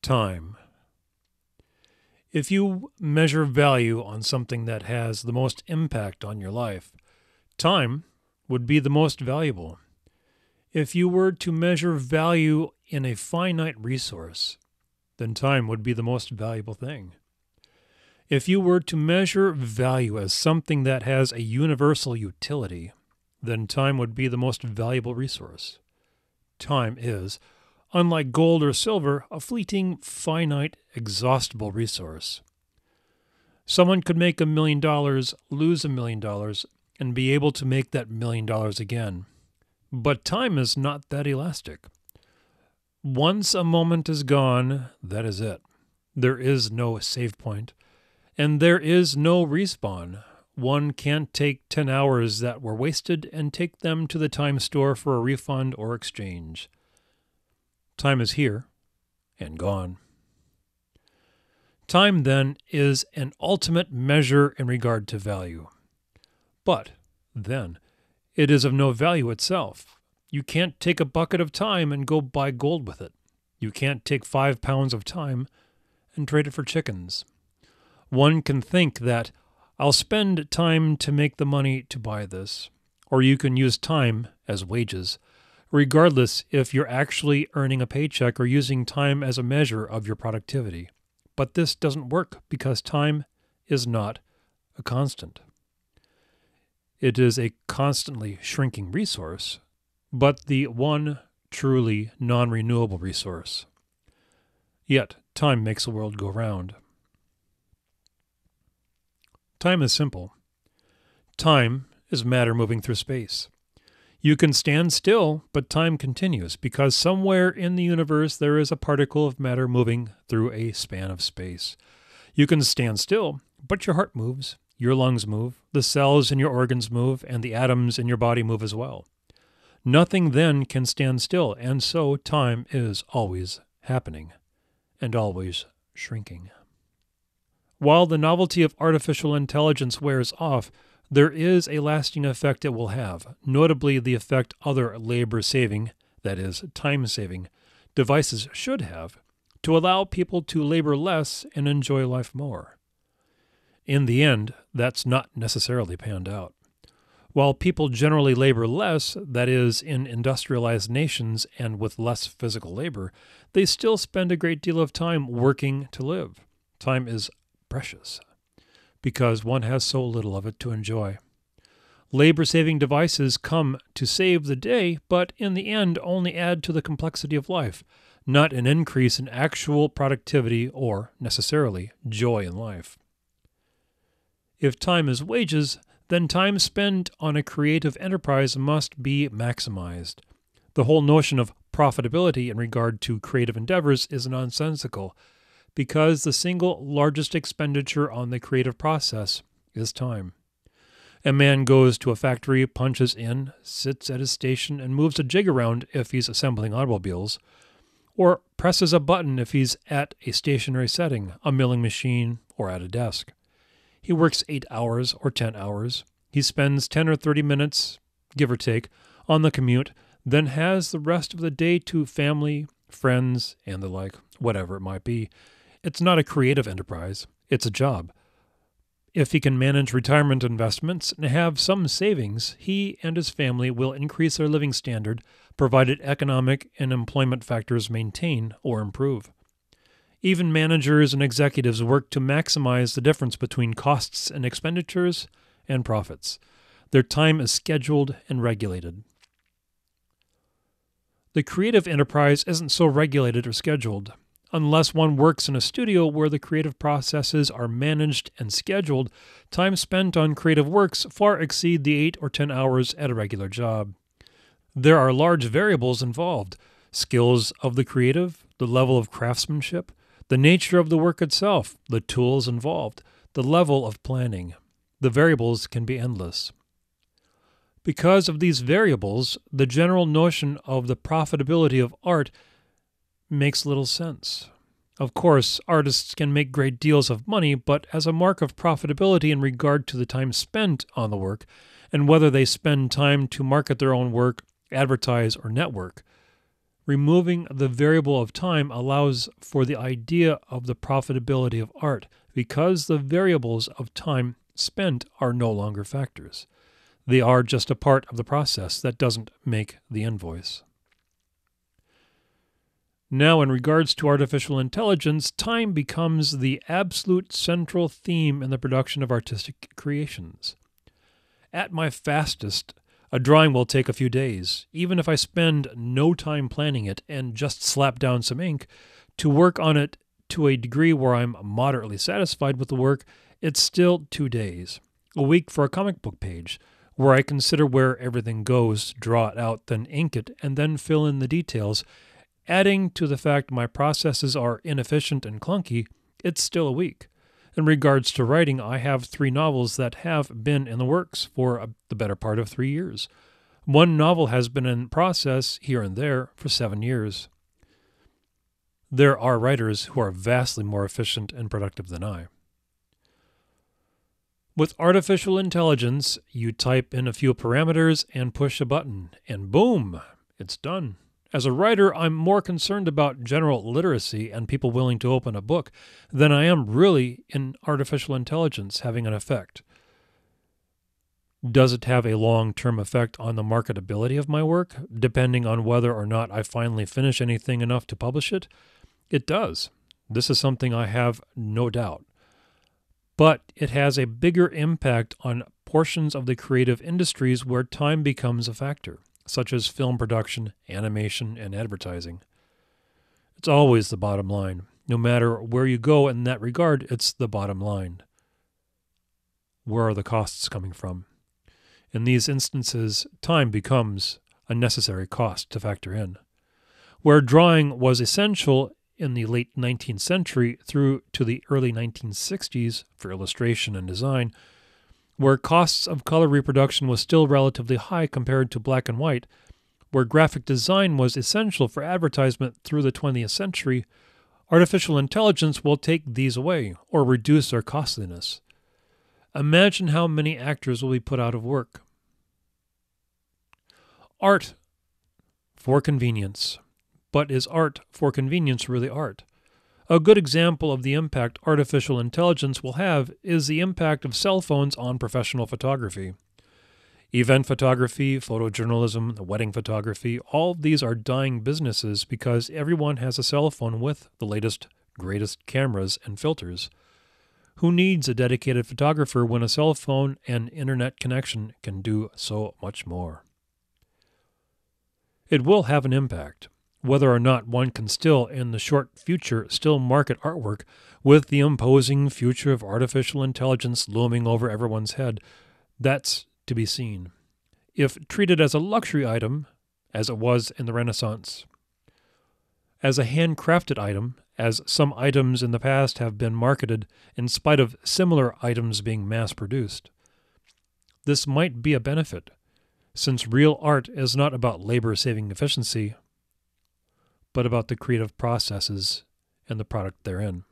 Time. If you measure value on something that has the most impact on your life, time would be the most valuable. If you were to measure value in a finite resource, then time would be the most valuable thing. If you were to measure value as something that has a universal utility, then time would be the most valuable resource. Time is, unlike gold or silver, a fleeting, finite, exhaustible resource. Someone could make $1 million, lose $1 million, and be able to make that $1 million again. But time is not that elastic. Once a moment is gone, that is it. There is no save point, and there is no respawn. One can't take 10 hours that were wasted and take them to the time store for a refund or exchange. Time is here and gone. Time, then, is an ultimate measure in regard to value. But, then, it is of no value itself. You can't take a bucket of time and go buy gold with it. You can't take 5 pounds of time and trade it for chickens. One can think that, I'll spend time to make the money to buy this, or you can use time as wages, regardless if you're actually earning a paycheck or using time as a measure of your productivity. But this doesn't work because time is not a constant. It is a constantly shrinking resource, but the one truly non-renewable resource. Yet, time makes the world go round. Time is simple. Time is matter moving through space. You can stand still, but time continues because somewhere in the universe there is a particle of matter moving through a span of space. You can stand still, but your heart moves, your lungs move, the cells in your organs move, and the atoms in your body move as well. Nothing then can stand still, and so time is always happening and always shrinking. While the novelty of artificial intelligence wears off, there is a lasting effect it will have, notably the effect other labor-saving, that is, time-saving, devices should have, to allow people to labor less and enjoy life more. In the end, that's not necessarily panned out. While people generally labor less, that is, in industrialized nations and with less physical labor, they still spend a great deal of time working to live. Time is precious, because one has so little of it to enjoy. Labor-saving devices come to save the day, but in the end only add to the complexity of life, not an increase in actual productivity or, necessarily, joy in life. If time is wages, then time spent on a creative enterprise must be maximized. The whole notion of profitability in regard to creative endeavors is nonsensical, because the single largest expenditure on the creative process is time. A man goes to a factory, punches in, sits at his station, and moves a jig around if he's assembling automobiles, or presses a button if he's at a stationary setting, a milling machine, or at a desk. He works 8 hours or 10 hours. He spends 10 or 30 minutes, give or take, on the commute, then has the rest of the day to family, friends, and the like, whatever it might be. It's not a creative enterprise. It's a job. If he can manage retirement investments and have some savings, he and his family will increase their living standard, provided economic and employment factors maintain or improve. Even managers and executives work to maximize the difference between costs and expenditures and profits. Their time is scheduled and regulated. The creative enterprise isn't so regulated or scheduled. Unless one works in a studio where the creative processes are managed and scheduled, time spent on creative works far exceed the 8 or 10 hours at a regular job. There are large variables involved: skills of the creative, the level of craftsmanship, the nature of the work itself, the tools involved, the level of planning. The variables can be endless. Because of these variables, the general notion of the profitability of art makes little sense. Of course, artists can make great deals of money, but as a mark of profitability in regard to the time spent on the work, and whether they spend time to market their own work, advertise, or network, Removing the variable of time allows for the idea of the profitability of art because the variables of time spent are no longer factors. They are just a part of the process that doesn't make the invoice. Now, in regards to artificial intelligence, time becomes the absolute central theme in the production of artistic creations. At my fastest, a drawing will take a few days, even if I spend no time planning it and just slap down some ink. To work on it to a degree where I'm moderately satisfied with the work, it's still 2 days. A week for a comic book page, where I consider where everything goes, draw it out, then ink it, and then fill in the details. Adding to the fact my processes are inefficient and clunky, it's still a week. In regards to writing, I have 3 novels that have been in the works for the better part of 3 years. One novel has been in process here and there for 7 years. There are writers who are vastly more efficient and productive than I. With artificial intelligence, you type in a few parameters and push a button, and boom, it's done. As a writer, I'm more concerned about general literacy and people willing to open a book than I am really in artificial intelligence having an effect. Does it have a long-term effect on the marketability of my work, depending on whether or not I finally finish anything enough to publish it? It does. This is something I have no doubt. But it has a bigger impact on portions of the creative industries where time becomes a factor, such as film production, animation, and advertising. It's always the bottom line. No matter where you go in that regard, it's the bottom line. Where are the costs coming from? In these instances, time becomes a necessary cost to factor in. Where drawing was essential in the late 19th century through to the early 1960s for illustration and design, where costs of color reproduction was still relatively high compared to black and white, where graphic design was essential for advertisement through the 20th century, artificial intelligence will take these away or reduce their costliness. Imagine how many actors will be put out of work. Art for convenience. But is art for convenience really art? A good example of the impact artificial intelligence will have is the impact of cell phones on professional photography. Event photography, photojournalism, wedding photography, all of these are dying businesses because everyone has a cell phone with the latest, greatest cameras and filters. Who needs a dedicated photographer when a cell phone and internet connection can do so much more? It will have an impact. Whether or not one can still, in the short future, still market artwork with the imposing future of artificial intelligence looming over everyone's head, that's to be seen. If treated as a luxury item, as it was in the Renaissance, as a handcrafted item, as some items in the past have been marketed in spite of similar items being mass-produced, this might be a benefit, since real art is not about labor-saving efficiency, but about the creative processes and the product therein.